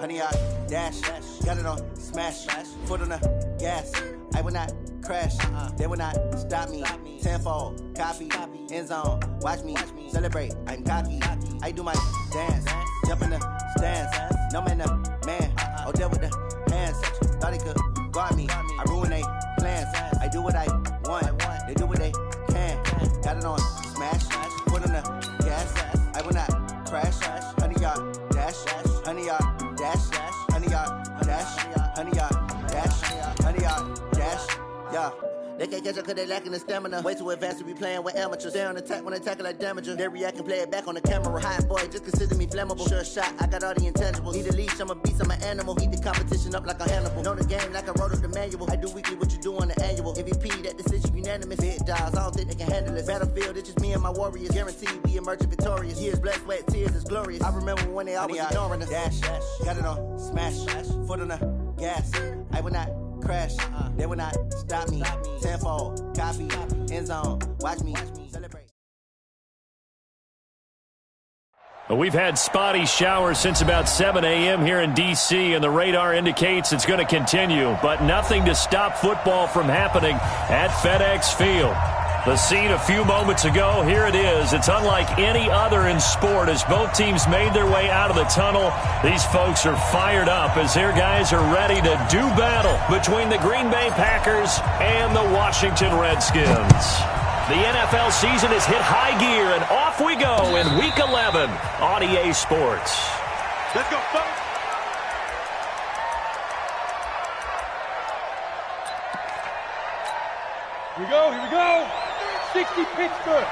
100 yard dash. Got it on smash. Foot on the gas. I will not crash. They will not stop me. Tenfold, copy, end zone. Watch me celebrate. I'm cocky. I do my dance. Jump in the stands. No man, man. Oh, there with the hands. Thought he could guard me. I ruin they plans. I do what I want. They do what they can. Got it on smash. Foot on the gas. I will not crash. 100 yard dash. 100 yard dash. 100 yard dash. 100 yard dash. 100 yard dash. Yeah. They can't catch up cause they lacking the stamina. Way too advanced to be playing with amateurs. Stay on attack when they tackle like damager. They react and play it back on the camera. Hot boy, just consider me flammable. Sure shot, I got all the intangibles. Need a leash, I'm a beast, I'm an animal. Eat the competition up like a Hannibal. Know the game like I wrote up the manual. I do weekly what you do on the annual. MVP, that decision unanimous. Big dials, I don't think they can handle it. Battlefield, it's just me and my warriors. Guaranteed we emerge victorious. Years, blood, sweat, tears, it's glorious. I remember when they always ignoring us. Dash, got it on smash. Foot on the gas. I will not crash. They will not stop me. Tenfold, copy, end zone. Watch me celebrate. Well, we've had spotty showers since about 7 a.m. here in D.C., and the radar indicates it's going to continue, but nothing to stop football from happening at FedEx Field. The scene a few moments ago, here it is. It's unlike any other in sport as both teams made their way out of the tunnel. These folks are fired up as their guys are ready to do battle between the Green Bay Packers and the Washington Redskins. The NFL season has hit high gear, and off we go in Week 11 on EA Sports. Let's go, folks. Here we go, here we go. 60 Pittsburgh.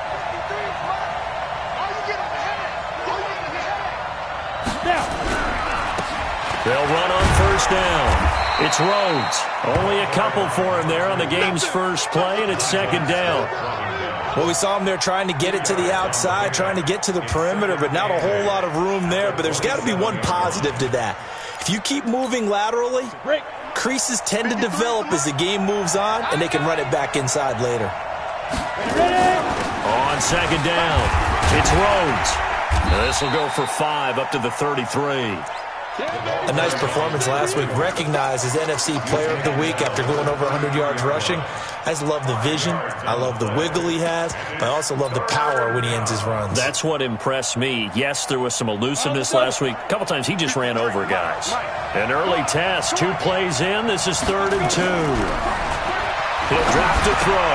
Now. They'll run on first down. It's Rhodes. Only a couple for him there on the game's first play, and it's second down. Well, we saw him there trying to get it to the outside, trying to get to the perimeter, but not a whole lot of room there. But there's got to be one positive to that. If you keep moving laterally, creases tend to develop as the game moves on, and they can run it back inside later. On second down, it's Rhodes. This will go for 5 up to the 33. A nice performance last week, recognized as NFC Player of the Week after going over 100 yards rushing. I just love the vision. I love the wiggle he has. But I also love the power when he ends his runs. That's what impressed me. Yes, there was some elusiveness last week. A couple times he just ran over guys. An early test, 2 plays in. This is 3rd and 2. He'll drop to throw.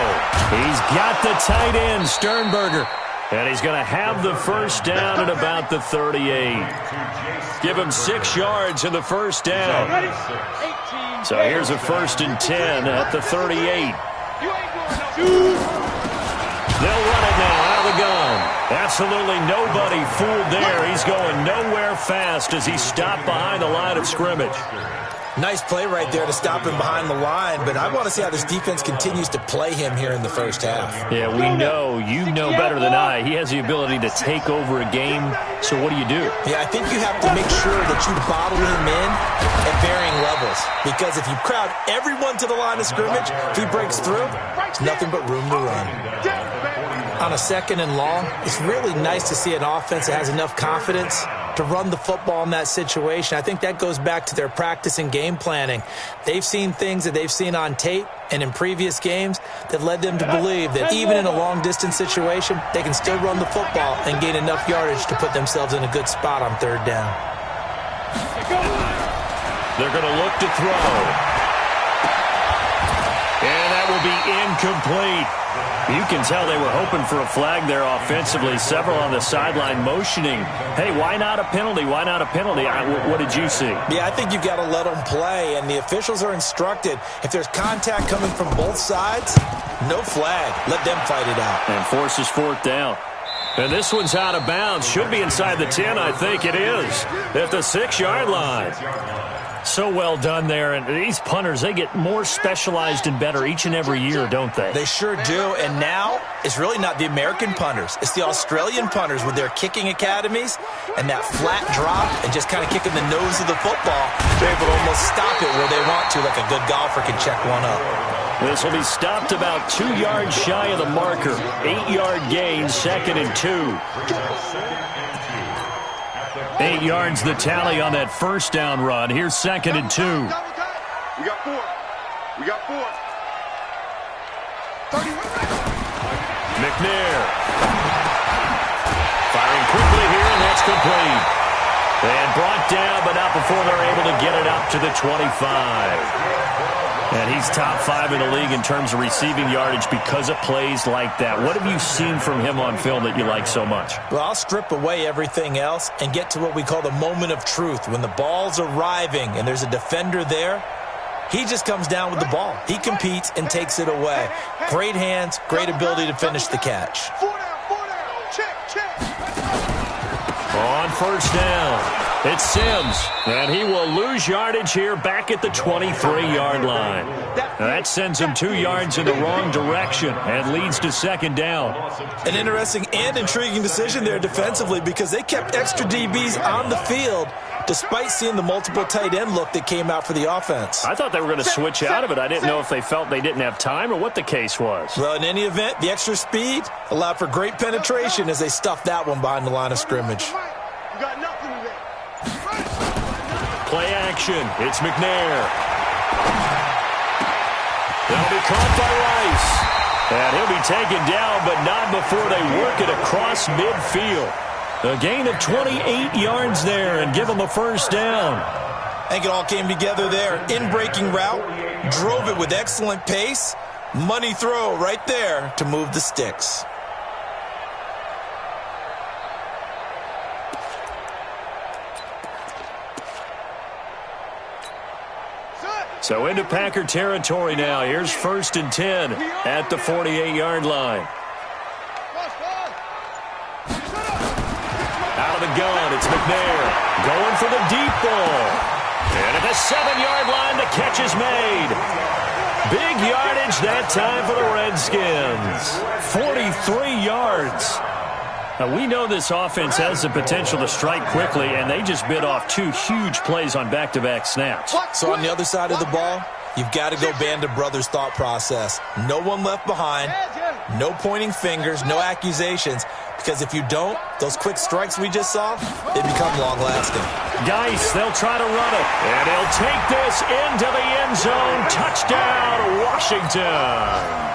He's got the tight end, Sternberger. And he's going to have the first down at about the 38. Give him 6 yards in the first down. So here's a 1st and 10 at the 38. They'll run it now out of the gun. Absolutely nobody fooled there. He's going nowhere fast as he stopped behind the line of scrimmage. Nice play right there to stop him behind the line, but I want to see how this defense continues to play him here in the first half. Yeah, we know, you know better than I, he has the ability to take over a game, so what do you do? Yeah, I think you have to make sure that you bottle him in at varying levels, because if you crowd everyone to the line of scrimmage, if he breaks through, there's nothing but room to run. On a 2nd and long, it's really nice to see an offense that has enough confidence to run the football in that situation. I think that goes back to their practice and game planning. They've seen things that they've seen on tape and in previous games that led them to believe that even in a long-distance situation, they can still run the football and gain enough yardage to put themselves in a good spot on 3rd down. They're going to look to throw. And that will be incomplete. You can tell they were hoping for a flag there offensively. Several on the sideline motioning, hey, why not a penalty? Why not a penalty? What did you see? Yeah, I think you've got to let them play, and the officials are instructed. If there's contact coming from both sides, no flag. Let them fight it out. And forces 4th down. And this one's out of bounds. Should be inside the 10, I think it is, at the 6-yard line. So well done there, and these punters, they get more specialized and better each and every year, don't they? They sure do, and now it's really not the American punters. It's the Australian punters with their kicking academies and that flat drop and just kind of kicking the nose of the football. They're able to almost stop it where they want to, like a good golfer can check one up. This will be stopped about 2 yards shy of the marker. 8-yard gain, 2nd and 2. 8 yards the tally on that first down run. Here's 2nd and 2. We got 4. We got 4. McNair. Firing quickly here, and that's complete. And brought down, but not before they're able to get it up to the 25. And he's top 5 in the league in terms of receiving yardage because of plays like that. What have you seen from him on film that you like so much? Well, I'll strip away everything else and get to what we call the moment of truth. When the ball's arriving and there's a defender there, he just comes down with the ball. He competes and takes it away. Great hands, great ability to finish the catch. 4 down, 4 down. Check. On first down, it's Sims, and he will lose yardage here back at the 23-yard line. Now that sends him 2 yards in the wrong direction and leads to 2nd down. An interesting and intriguing decision there defensively because they kept extra DBs on the field despite seeing the multiple tight end look that came out for the offense. I thought they were going to switch out of it. I didn't know if they felt they didn't have time or what the case was. Well, in any event, the extra speed allowed for great penetration as they stuffed that one behind the line of scrimmage. You got nothing today. Play action. It's McNair. That'll be caught by Rice. And he'll be taken down, but not before they work it across midfield. A gain of 28 yards there and give them a first down. I think it all came together there. In-breaking route, drove it with excellent pace. Money throw right there to move the sticks. So into Packer territory now. Here's 1st and 10 at the 48-yard line. Out of the gun, it's McNair going for the deep ball. And at the 7-yard line, the catch is made. Big yardage that time for the Redskins. 43 yards. Now, we know this offense has the potential to strike quickly, and they just bit off 2 huge plays on back-to-back snaps. So on the other side of the ball, you've got to go Band of Brothers thought process. No one left behind, no pointing fingers, no accusations, because if you don't, those quick strikes we just saw, they become long-lasting. Geis, they'll try to run it, and he'll take this into the end zone. Touchdown, Washington.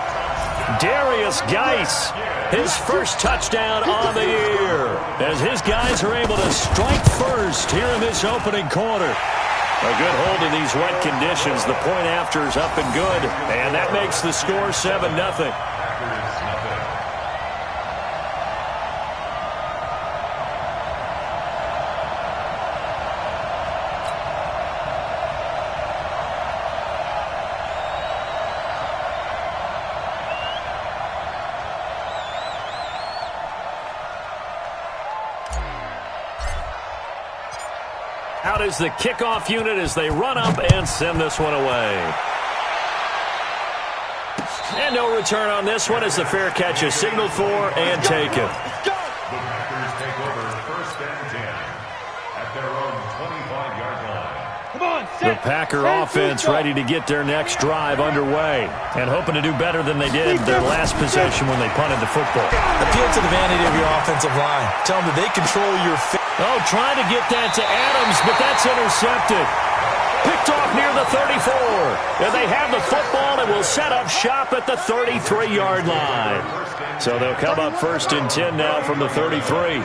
Darius Geis, his first touchdown on the year, as his guys are able to strike first here in this opening quarter. A good hold in these wet conditions. The point after is up and good, and that makes the score 7-0. Out is the kickoff unit as they run up and send this one away. And no return on this one as the fair catch is signaled for and taken. The Packers take over 1st and 10 at their own 25-yard line. Come on, The Packer offense ready to get their next drive underway and hoping to do better than they did their last possession when they punted the football. Appeal to the vanity of your offensive line. Tell them that they control your Oh, trying to get that to Adams, but that's intercepted. Picked off near the 34. And they have the football and will set up shop at the 33-yard line. So they'll come up 1st and 10 now from the 33.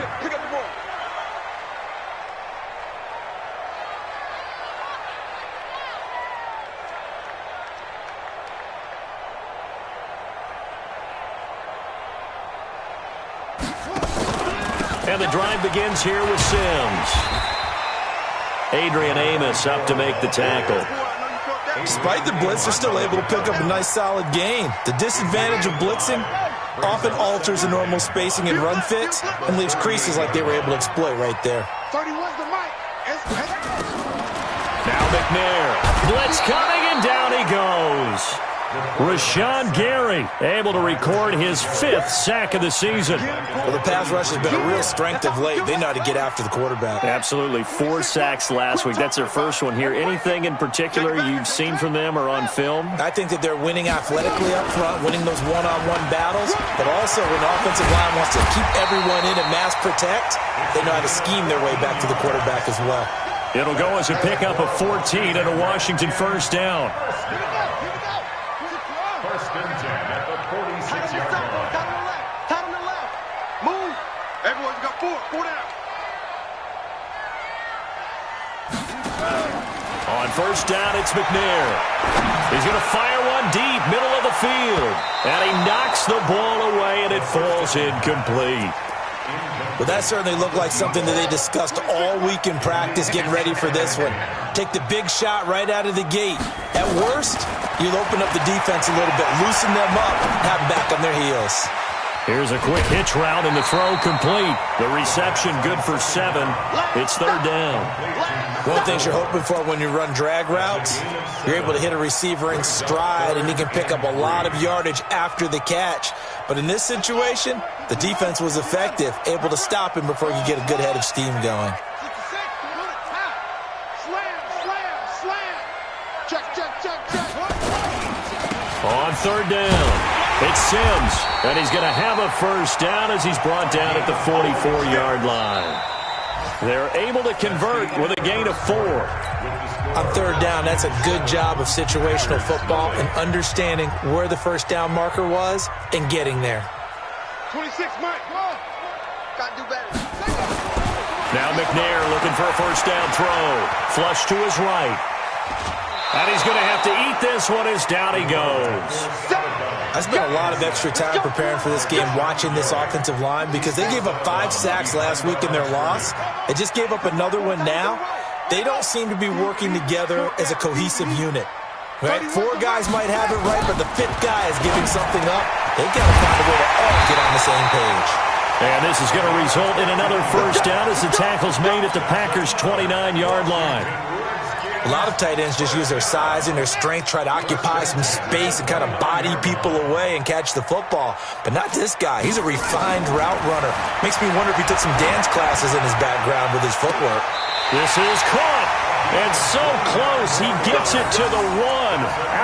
And the drive begins here with Sims. Adrian Amos up to make the tackle. Despite the blitz, they're still able to pick up a nice solid gain. The disadvantage of blitzing often alters the normal spacing and run fits and leaves creases like they were able to exploit right there. 31's the mic. Now McNair. Blitz coming, and down he goes. Rashawn Gary able to record his 5th sack of the season. Well, the pass rush has been a real strength of late. They know how to get after the quarterback. Absolutely. 4 sacks last week. That's their first one here. Anything in particular you've seen from them or on film? I think that they're winning athletically up front, winning those one-on-one battles, but also when the offensive line wants to keep everyone in and mass protect, they know how to scheme their way back to the quarterback as well. It'll go as a pickup of 14 and a Washington first down. First and 10 at the 46-yard line. Tight on the left. Move. Everyone's got 4 down. On first down, it's McNair. He's going to fire one deep, middle of the field. And he knocks the ball away, and it falls incomplete. Well, that certainly looked like something that they discussed all week in practice getting ready for this one. Take the big shot right out of the gate. At worst, you'll open up the defense a little bit, loosen them up, have them back on their heels. Here's a quick hitch route, and the throw complete. The reception good for 7. It's third down. One of the things you're hoping for when you run drag routes, you're able to hit a receiver in stride, and he can pick up a lot of yardage after the catch. But in this situation, the defense was effective, able to stop him before he could get a good head of steam going. On third down, it's Sims, and he's going to have a first down as he's brought down at the 44-yard line. They're able to convert with a gain of 4. On third down, that's a good job of situational football and understanding where the first down marker was and getting there. 26, Mike. Come on. Got to do better. Now McNair looking for a first down throw. Flush to his right. And he's going to have to eat this one as down he goes. I spent a lot of extra time preparing for this game, watching this offensive line, because they gave up 5 sacks last week in their loss. They just gave up another one now. They don't seem to be working together as a cohesive unit. Right? 4 guys might have it right, but the 5th guy is giving something up. They've got to find a way to all get on the same page. And this is going to result in another first down as the tackle's made at the Packers' 29-yard line. A lot of tight ends just use their size and their strength, try to occupy some space and kind of body people away and catch the football. But not this guy. He's a refined route runner. Makes me wonder if he took some dance classes in his background with his footwork. This is caught. And so close, he gets it to the 1.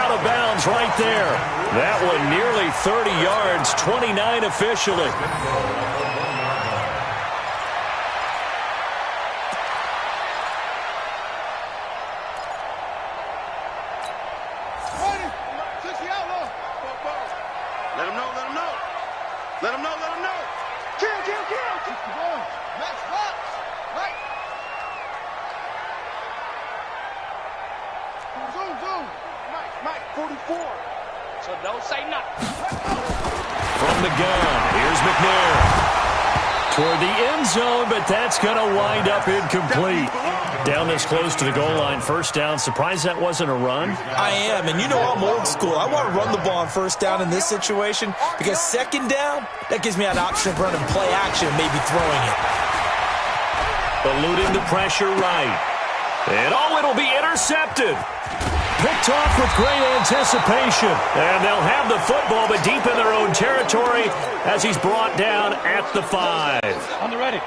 Out of bounds right there. That one nearly 30 yards, 29 officially. Let him know. Kill. Max Fox. Right. Zoom. Mike, 44. So don't say nothing. From the gun, here's McNair. Toward the end zone, but that's going to wind up incomplete. Down this close to the goal line, first down. Surprised that wasn't a run? I am, and you know I'm old school. I want to run the ball on first down in this situation because second down, that gives me an option of running play action and maybe throwing it. Eluding the pressure right. And it'll be intercepted. Picked off with great anticipation. And they'll have the football, but deep in their own territory as he's brought down at the 5. On the ready.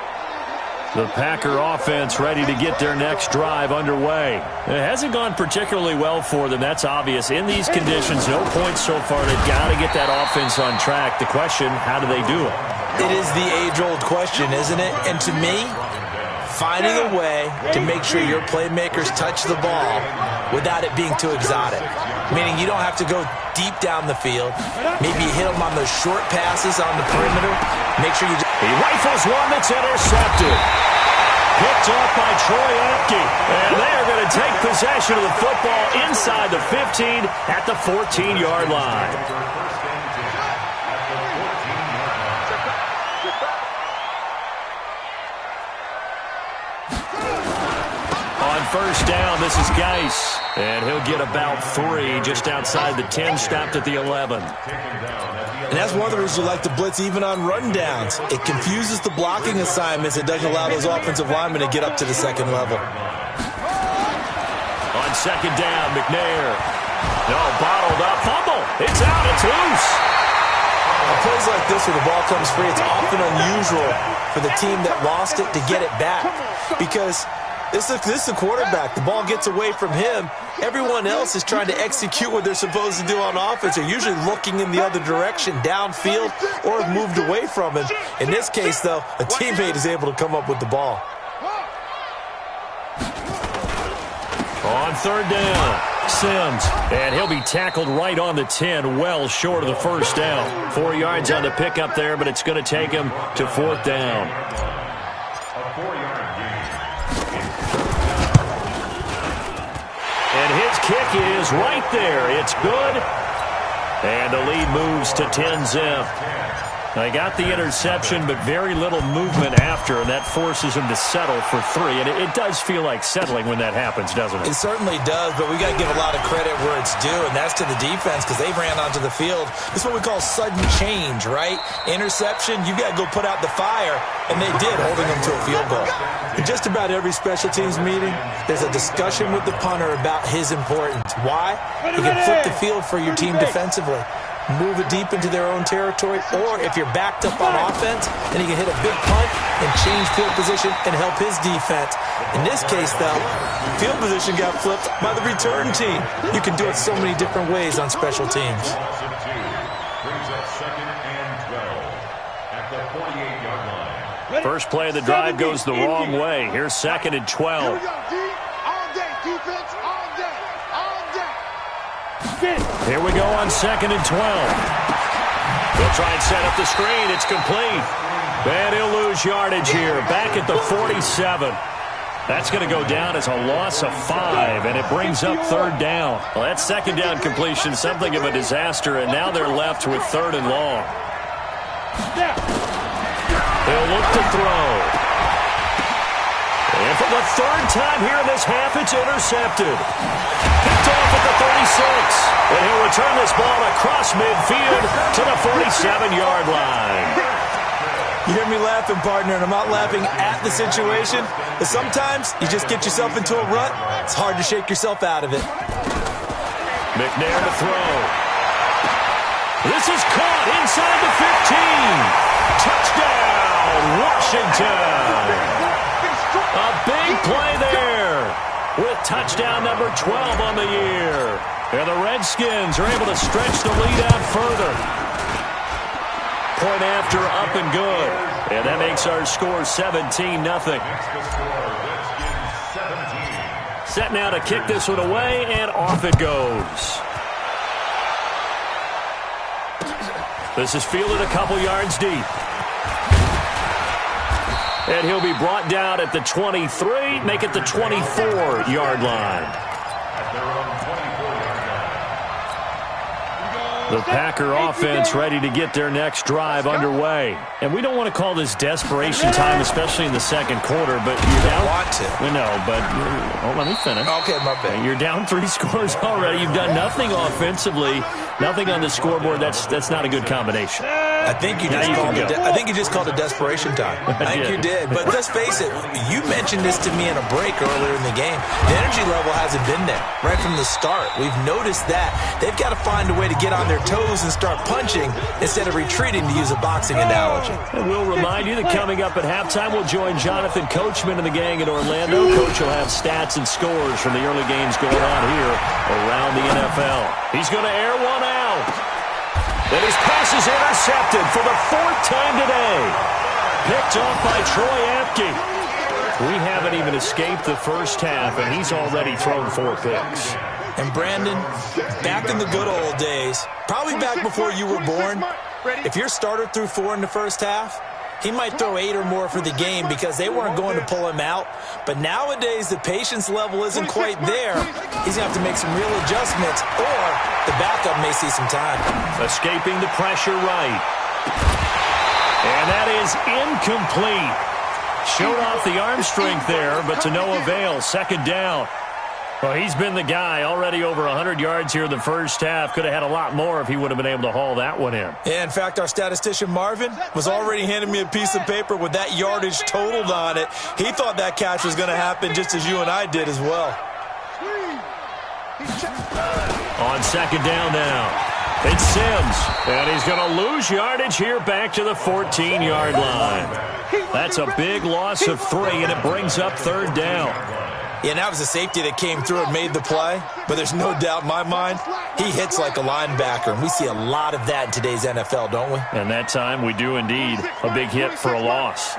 The Packer offense ready to get their next drive underway. It hasn't gone particularly well for them, that's obvious. In these conditions, no points so far. They've got to get that offense on track. The question, how do they do it? It is the age-old question, isn't it? And to me, finding a way to make sure your playmakers touch the ball without it being too exotic. Meaning you don't have to go deep down the field. Maybe you hit them on those short passes on the perimeter. Make sure you He rifles one that's intercepted. Picked up by Troy Apke. And they are going to take possession of the football inside the 15 at the 14-yard line. On first down, this is Geis. And he'll get about 3 just outside the 10, stopped at the 11. And that's one of the reasons you like to blitz even on rundowns. It confuses the blocking assignments. It doesn't allow those offensive linemen to get up to the second level. On second down, McNair. No, bottled up. Fumble. It's out. It's loose. Plays like this where the ball comes free, it's often unusual for the team that lost it to get it back because this is the quarterback. The ball gets away from him. Everyone else is trying to execute what they're supposed to do on offense. They're usually looking in the other direction, downfield, or have moved away from him. In this case, though, a teammate is able to come up with the ball. On third down, Sims. And he'll be tackled right on the 10, well short of the first down. 4 yards on the pickup there, but it's going to take him to fourth down. A 4-yard gain. And his kick is right there. It's good. And the lead moves to 10-zip. They got the interception, but very little movement after, and that forces him to settle for 3. And it does feel like settling when that happens, doesn't it? It certainly does, but we got to give a lot of credit where it's due, and that's to the defense because they ran onto the field. This is what we call sudden change, right? Interception, you got to go put out the fire, and they did, holding them to a field goal. In just about every special teams meeting, there's a discussion with the punter about his importance. Why? He can flip the field for your team defensively, move it deep into their own territory, or if you're backed up on offense, then he can hit a big punt and change field position and help his defense. In this case, though, field position got flipped by the return team. You can do it so many different ways on special teams. Loss of 2 brings up 2nd and 12 at the 48-yard line. First play of the drive goes the wrong way. Here's 2nd and 12. Here we go, D. All day, defense, all day, all day. Here we go on 2nd and 12. He'll try and set up the screen. It's complete. And he'll lose yardage here. Back at the 47. That's going to go down as a loss of 5, and it brings up third down. Well, that second down completion, something of a disaster, and now they're left with 3rd and long. They'll look to throw. And for the 3rd time here in this half, it's intercepted. Picked off at the 36. And he'll return this ball across midfield to the 47-yard line. You hear me laughing, partner, and I'm not laughing at the situation, but sometimes you just get yourself into a rut. It's hard to shake yourself out of it. McNair to throw. This is caught inside the 15. Touchdown, Washington. A big play there with touchdown number 12 on the year. And the Redskins are able to stretch the lead out further. Point after, up and good. And that makes our score 17-0. Set now to kick this one away, and off it goes. This is fielded a couple yards deep. And he'll be brought down at the 23, make it the 24-yard line. The Packer offense ready to get their next drive underway. And we don't want to call this desperation time, especially in the second quarter, but you're down. Want to. We know, but let me finish. Okay, my bad. You're down 3 scores already. You've done nothing offensively, nothing on the scoreboard. That's not a good combination. I think you just called it desperation time. I think you did. But let's face it, you mentioned this to me in a break earlier in the game. The energy level hasn't been there right from the start. We've noticed that. They've got to find a way to get on their toes and start punching instead of retreating, to use a boxing analogy. And we'll remind you that coming up at halftime, we'll join Jonathan Coachman and the gang in Orlando. Coach will have stats and scores from the early games going on here around the NFL. He's going to air one out. And his pass is intercepted for the 4th time today. Picked off by Troy Apke. We haven't even escaped the first half, and he's already thrown 4 picks. And Brandon, back in the good old days, probably back before you were born, if your starter threw 4 in the first half, he might throw 8 or more for the game because they weren't going to pull him out. But nowadays, the patience level isn't quite there. He's going to have to make some real adjustments, or the backup may see some time. Escaping the pressure right. And that is incomplete. Showed off the arm strength there, but to no avail. 2nd down. Well, he's been the guy, already over 100 yards here in the first half. Could have had a lot more if he would have been able to haul that one in. Yeah, in fact, our statistician Marvin was already handing me a piece of paper with that yardage totaled on it. He thought that catch was going to happen just as you and I did as well. On second down now. It's Sims, and he's going to lose yardage here back to the 14-yard line. That's a big loss of 3, and it brings up third down. Yeah, and that was a safety that came through and made the play, but there's no doubt in my mind he hits like a linebacker, and we see a lot of that in today's NFL, don't we? And that time we do indeed. A big hit for a loss.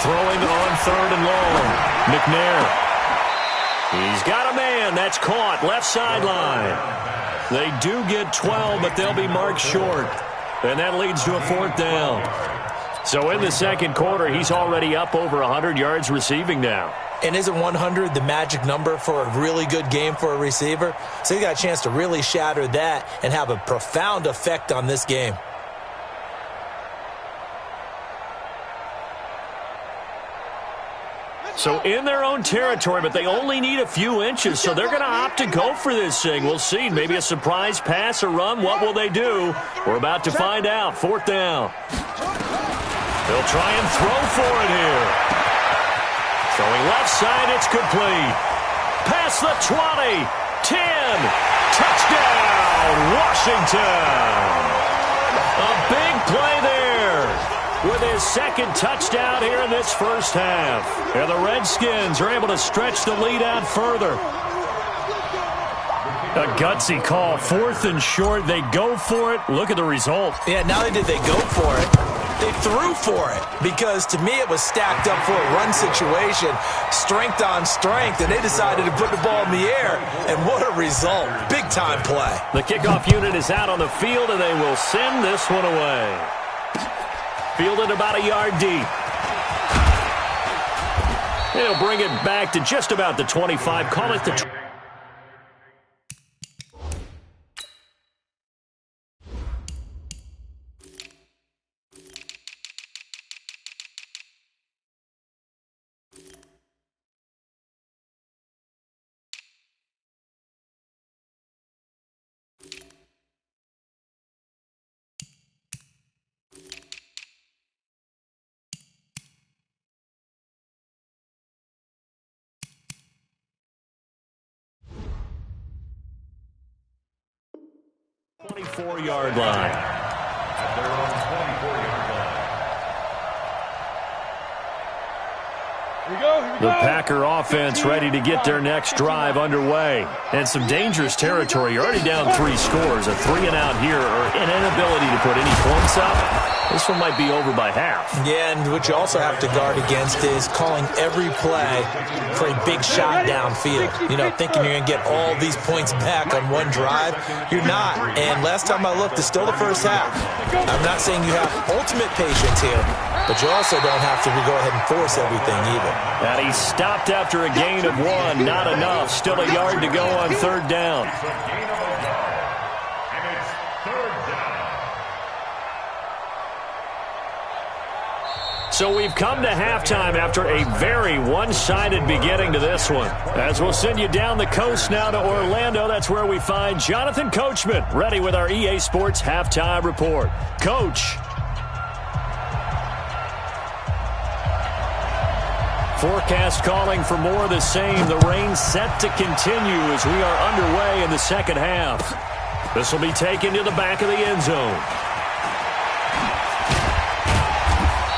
Throwing on third and long. McNair. He's got a man. That's caught. Left sideline. They do get 12, but they'll be marked short. And that leads to a fourth down. So in the second quarter, he's already up over 100 yards receiving now. And isn't 100 the magic number for a really good game for a receiver? So he got a chance to really shatter that and have a profound effect on this game. So in their own territory, but they only need a few inches, so they're going to opt to go for this thing. We'll see. Maybe a surprise pass or run. What will they do? We're about to find out. Fourth down. They'll try and throw for it here. Throwing left side, it's complete. Past the 20, 10, touchdown, Washington. A big play there with his second touchdown here in this first half. And the Redskins are able to stretch the lead out further. A gutsy call, fourth and short. They go for it. Look at the result. Yeah, not only did they go for it, they threw for it, because to me it was stacked up for a run situation, strength on strength, and they decided to put the ball in the air, and what a result. Big-time play. The kickoff unit is out on the field, and they will send this one away. Fielded about a yard deep. They'll bring it back to just about the 25. Call it the 24-yard line. At their own 24-yard line. The Packer offense ready to get their next drive underway. And some dangerous territory. You're already down 3 scores. A 3-and-out here or an inability to put any points up. This one might be over by half. Yeah, and what you also have to guard against is calling every play for a big shot downfield. You know, thinking you're going to get all these points back on one drive. You're not. And last time I looked, it's still the first half. I'm not saying you have ultimate patience here, but you also don't have to go ahead and force everything either. And he stopped after a gain of 1. Not enough. Still a yard to go on third down. It's a gain of a yard. And it's third down. So we've come to halftime after a very one-sided beginning to this one. As we'll send you down the coast now to Orlando, that's where we find Jonathan Coachman, ready with our EA Sports Halftime Report. Coach. Forecast calling for more of the same. The rain set to continue as we are underway in the second half. This will be taken to the back of the end zone.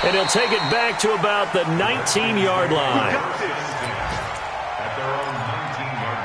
And he'll take it back to about the 19-yard line. At their own 19-yard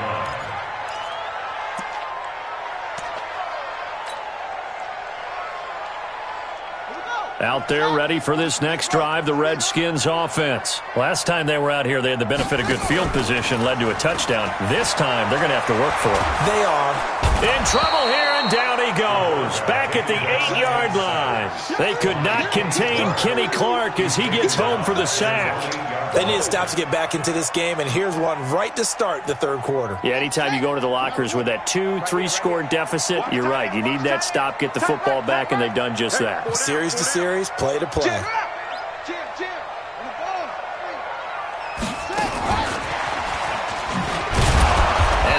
line. Out there ready for this next drive, the Redskins offense. Last time they were out here, they had the benefit of good field position, led to a touchdown. This time, they're going to have to work for it. They are. In trouble here, and down he goes. Back at the 8-yard line. They could not contain Kenny Clark as he gets home for the sack. They need to stop to get back into this game, and here's one right to start the third quarter. Yeah, anytime you go to the lockers with that 2-3-score deficit, you're right. You need that stop, get the football back, and they've done just that. Series to series, play to play. And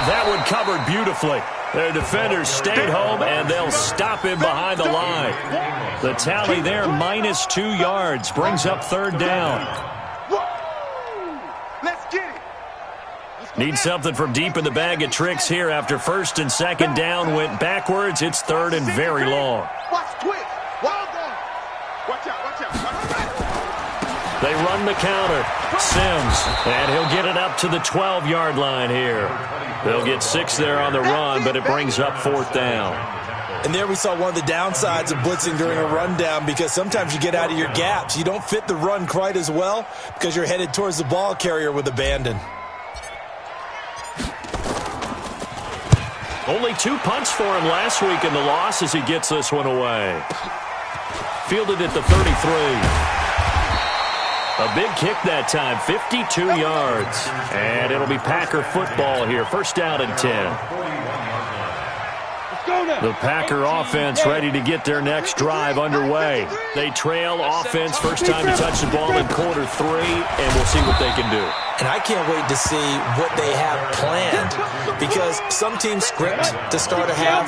that one covered beautifully. Their defenders stayed home, and they'll stop him behind the line. The tally there, minus 2 yards, brings up third down. Need something from deep in the bag of tricks here after first and second down went backwards. It's third and very long. Watch quick. Watch out. They run the counter. Sims, and he'll get it up to the 12-yard line here. They'll get 6 there on the run, but it brings up fourth down. And there we saw one of the downsides of blitzing during a rundown, because sometimes you get out of your gaps. You don't fit the run quite as well because you're headed towards the ball carrier with abandon. Only 2 punts for him last week in the loss as he gets this one away. Fielded at the 33. A big kick that time, 52 yards. And it'll be Packer football here. First down and 10. The Packer offense ready to get their next drive underway. They trail offense first time to touch the ball in quarter 3, and we'll see what they can do. And I can't wait to see what they have planned, because some teams script to start a half.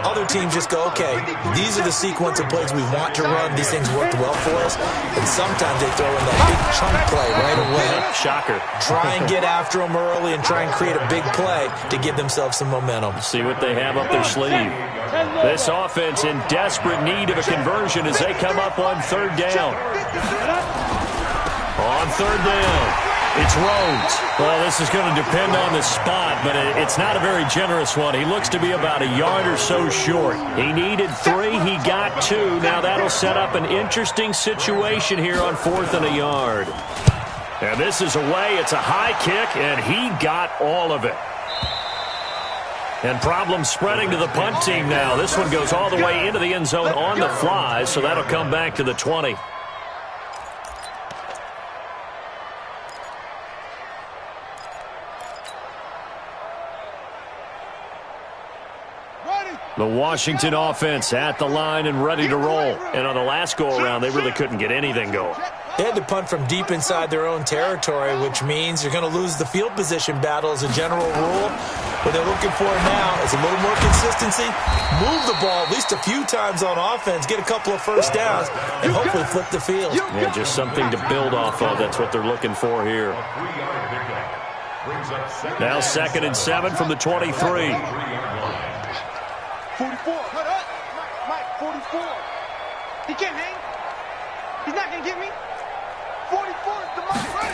Other teams just go, okay, these are the sequence of plays we want to run. These things worked well for us. And sometimes they throw in that big chunk play right away. Shocker. Try and get after them early and try and create a big play to give themselves some momentum. See what they have up their sleeve. This offense in desperate need of a conversion as they come up on third down. On third down. It's Rhodes. Well, this is going to depend on the spot, but it's not a very generous one. He looks to be about a yard or so short. He needed 3. He got 2. Now that'll set up an interesting situation here on 4th and a yard. And this is away. It's a high kick, and he got all of it. And problems spreading to the punt team now. This one goes all the way into the end zone on the fly, so that'll come back to the 20. The Washington offense at the line and ready to roll. And on the last go-around, they really couldn't get anything going. They had to punt from deep inside their own territory, which means you're going to lose the field position battle as a general rule. What they're looking for now is a little more consistency, move the ball at least a few times on offense, get a couple of first downs, and hopefully flip the field. Yeah, just something to build off of. That's what they're looking for here. Now 2nd and 7 from the 23. 44. Mike, 44. He can't hang. He's not going to get me. 44 is the Mike running.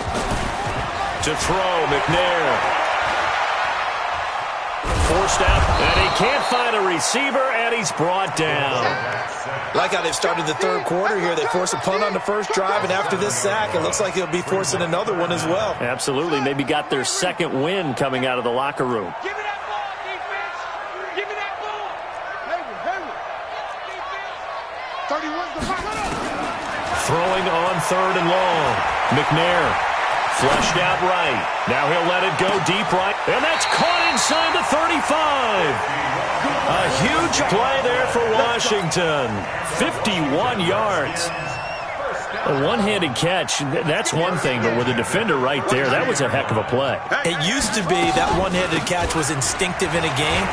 To throw, McNair. Forced out, and he can't find a receiver, and he's brought down. Like how they've started the third quarter here. They force a punt on the first drive, and after this sack, it looks like they'll be forcing another one as well. Absolutely. Maybe got their second win coming out of the locker room. Give me that ball, defense. Give me that ball. Hayward. 31's the Mike. Throwing on 3rd and long. McNair flushed out right. Now he'll let it go deep right. And that's caught inside the 35. A huge play there for Washington. 51 yards. A one-handed catch, that's one thing, but with a defender right there, that was a heck of a play. It used to be that one-handed catch was instinctive in a game.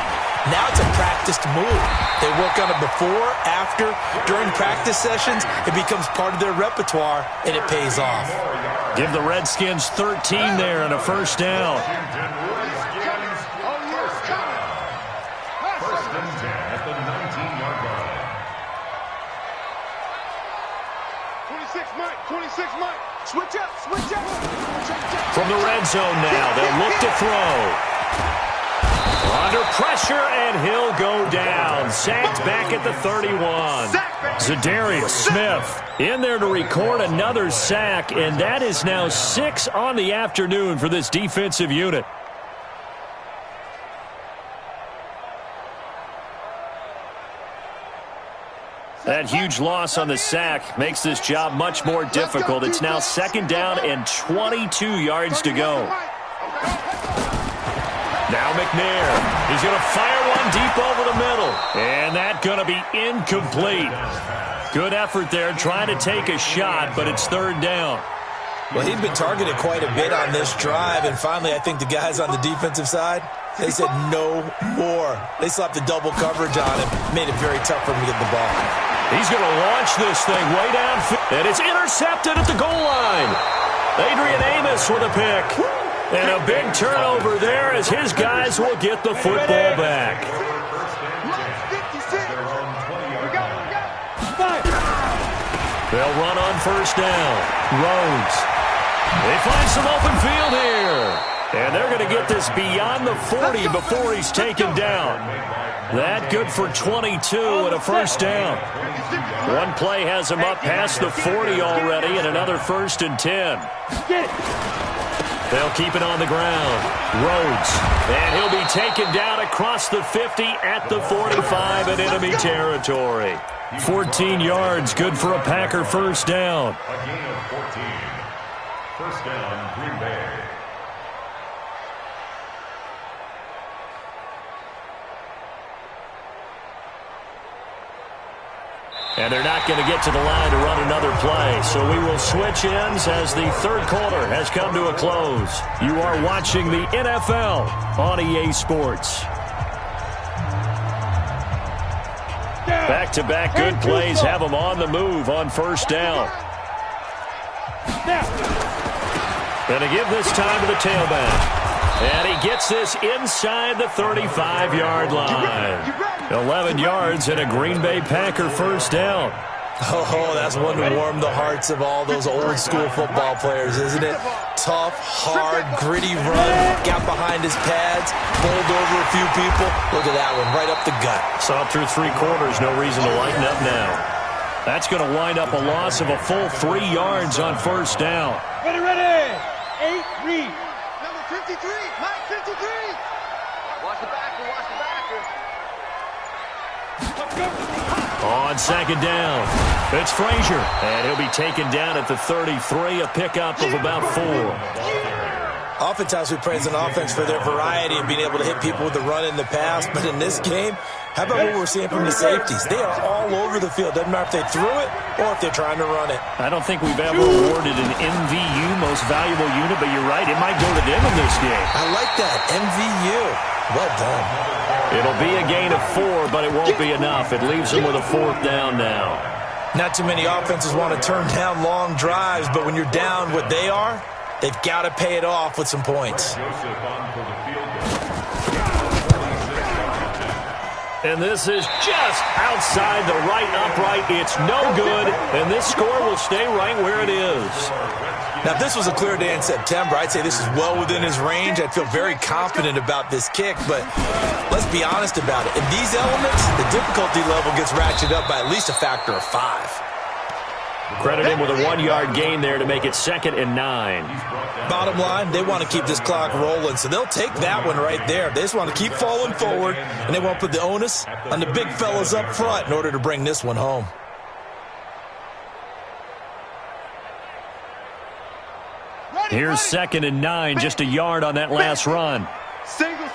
Now it's a practiced move. They work on it before, after, during practice sessions. It becomes part of their repertoire, and it pays off. Give the Redskins 13 there and a first down. First and 10 at the 19-yard line. 26 Mike. Switch up. From the red zone now, they'll look to throw. Under pressure, and he'll go down. Sacked back at the 31. Zadarius Smith in there to record another sack, and that is now 6 on the afternoon for this defensive unit. That huge loss on the sack makes this job much more difficult. It's now 2nd down and 22 yards to go. Now McNair. He's going to fire one deep over the middle. And that's going to be incomplete. Good effort there trying to take a shot, but it's 3rd down. Well, he'd been targeted quite a bit on this drive, and finally I think the guys on the defensive side, they said no more. They slapped the double coverage on him, made it very tough for him to get the ball. He's going to launch this thing way downfield, and it's intercepted at the goal line. Adrian Amos with a pick. And a big turnover there as his guys will get the football back. They'll run on first down. Rhodes. They find some open field here. And they're going to get this beyond the 40 before he's taken down. That good for 22 and a first down. One play has him up past the 40 already and another 1st and 10. They'll keep it on the ground. Rhodes. And he'll be taken down across the 50 at the 45 in enemy territory. 14 yards, good for a Packer first down. A gain of 14. First down, Green Bay. And they're not going to get to the line to run another play. So we will switch ends as the third quarter has come to a close. You are watching the NFL on EA Sports. Back-to-back good plays have them on the move on first down. And to give this time to the tailback. And he gets this inside the 35-yard line. 11 yards and a Green Bay Packer first down. Oh, that's one to warm the hearts of all those old-school football players, isn't it? Tough, hard, gritty run. Got behind his pads, bowled over a few people. Look at that one, right up the gut. Saw through 3 quarters, no reason to lighten up now. That's going to wind up a loss of a full 3 yards on first down. Ready. 8, read. Number 53, Mike 53. Watch the backer. On second down, it's Frazier, and he'll be taken down at the 33, a pickup of about 4. Oftentimes we praise an offense for their variety and being able to hit people with the run in the pass, but in this game, how about what we're seeing from the safeties? They are all over the field. Doesn't matter if they threw it or if they're trying to run it. I don't think we've ever awarded an MVU, most valuable unit, but you're right, it might go to them in this game. I like that, MVU. Well done. It'll be a gain of 4, but it won't be enough. It leaves them with a 4th down now. Not too many offenses want to turn down long drives, but when you're down what they are, they've got to pay it off with some points. And this is just outside the right upright. It's no good, and this score will stay right where it is. Now, if this was a clear day in September, I'd say this is well within his range. I'd feel very confident about this kick, but let's be honest about it. In these elements, the difficulty level gets ratcheted up by at least a factor of 5. Credit him with a 1-yard gain there to make it 2nd and 9. Bottom line, they want to keep this clock rolling, so they'll take that one right there. They just want to keep falling forward, and they want to put the onus on the big fellas up front in order to bring this one home. Here's 2nd and 9, just a yard on that last run. Single.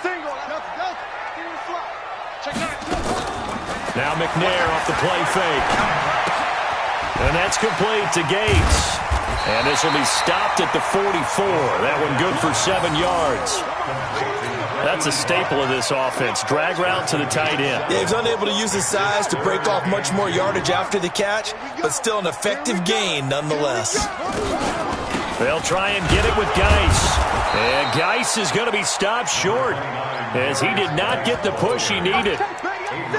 Now McNair off the play fake. And that's complete to Gates. And this will be stopped at the 44. That one good for 7 yards. That's a staple of this offense. Drag route to the tight end. Yeah, he's unable to use his size to break off much more yardage after the catch, but still an effective gain nonetheless. They'll try and get it with Geis. And Geis is going to be stopped short as he did not get the push he needed.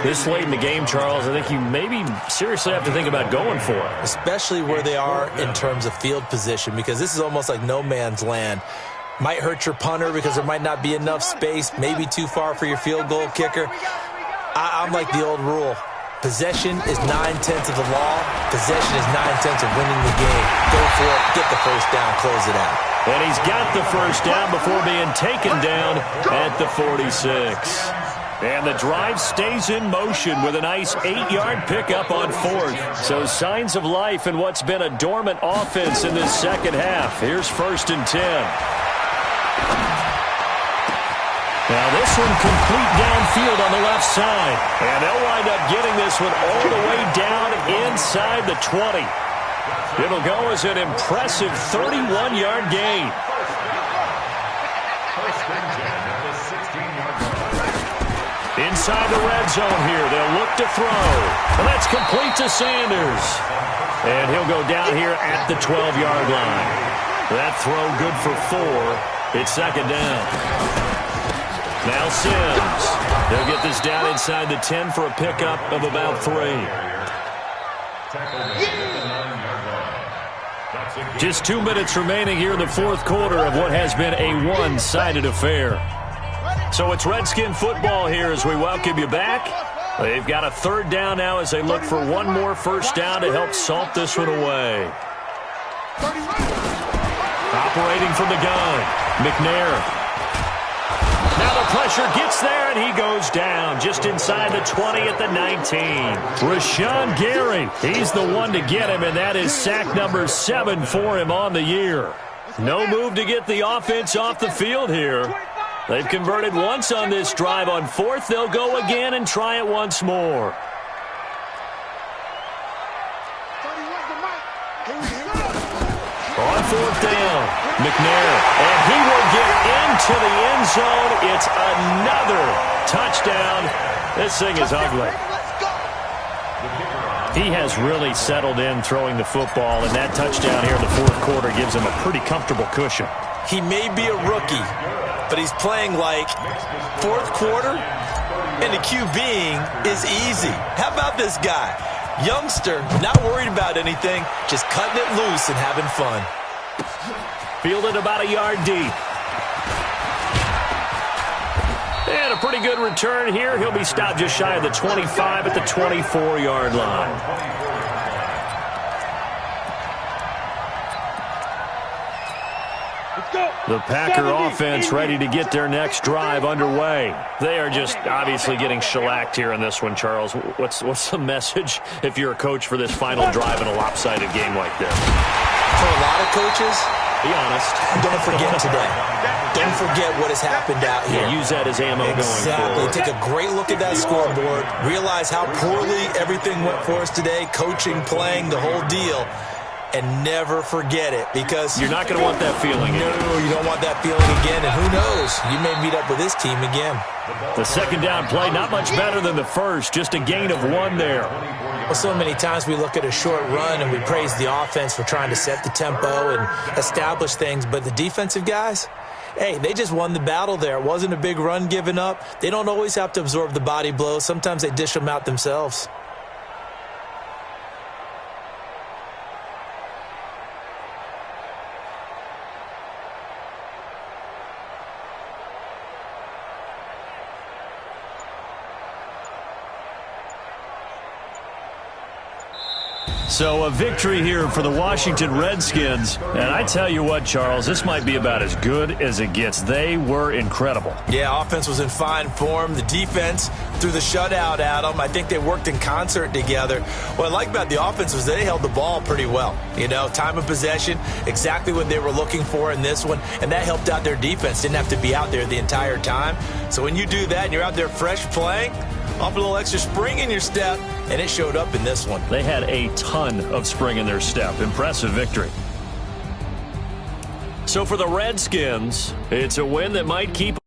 This late in the game, Charles, I think you maybe seriously have to think about going for it. Especially where they are in terms of field position, because this is almost like no man's land. Might hurt your punter because there might not be enough space, maybe too far for your field goal kicker. I'm like the old rule. Possession is 9/10 of the law. Possession is 9/10 of winning the game. Go for it, get the first down, close it out. And he's got the first down before being taken down at the 46. And the drive stays in motion with a nice 8-yard pickup on 4th. So signs of life in what's been a dormant offense in this second half. Here's 1st and 10. Now this one complete downfield on the left side. And they'll wind up getting this one all the way down inside the 20. It'll go as an impressive 31-yard gain. Inside the red zone here. They'll look to throw. And that's complete to Sanders. And he'll go down here at the 12-yard line. That throw good for 4. It's second down. Now Sims. They'll get this down inside the 10 for a pickup of about 3. Just 2 minutes remaining here in the fourth quarter of what has been a one-sided affair. So it's Redskin football here as we welcome you back. They've got a third down now as they look for one more first down to help salt this one away. Operating from the gun, McNair. Now the pressure gets there, and he goes down just inside the 20 at the 19. Rashawn Gary, he's the one to get him, and that is sack number 7 for him on the year. No move to get the offense off the field here. They've converted once on this drive. On fourth, they'll go again and try it once more. On fourth down, McNair, and he will get into the end zone. It's another touchdown. This thing is ugly. He has really settled in throwing the football, and that touchdown here in the fourth quarter gives him a pretty comfortable cushion. He may be a rookie, but he's playing like fourth quarter, and the QBing is easy. How about this guy? Youngster, not worried about anything, just cutting it loose and having fun. Fielded about a yard deep. And a pretty good return here. He'll be stopped just shy of the 25 at the 24-yard line. The Packer offense ready to get their next drive underway. They are just obviously getting shellacked here in this one, Charles. What's the message if you're a coach for this final drive in a lopsided game like this? For a lot of coaches, be honest. Don't forget today. Don't forget what has happened out here. Yeah, use that as ammo going forward. Take a great look at that scoreboard. Realize how poorly everything went for us today. Coaching, playing, the whole deal. And never forget it, because you're not going to want that feeling again. No, you don't want that feeling again. And who knows? You may meet up with this team again. The second down play, not much better than the first. Just a gain of 1 there. Well, so many times we look at a short run and we praise the offense for trying to set the tempo and establish things. But the defensive guys, hey, they just won the battle there. It wasn't a big run given up. They don't always have to absorb the body blows. Sometimes they dish them out themselves. So a victory here for the Washington Redskins. And I tell you what, Charles, this might be about as good as it gets. They were incredible. Yeah, offense was in fine form. The defense threw the shutout at them. I think they worked in concert together. What I like about the offense was they held the ball pretty well. You know, time of possession, exactly what they were looking for in this one. And that helped out their defense. Didn't have to be out there the entire time. So when you do that and you're out there fresh playing, off a little extra spring in your step, and it showed up in this one. They had a ton of spring in their step. Impressive victory. So for the Redskins, it's a win that might keep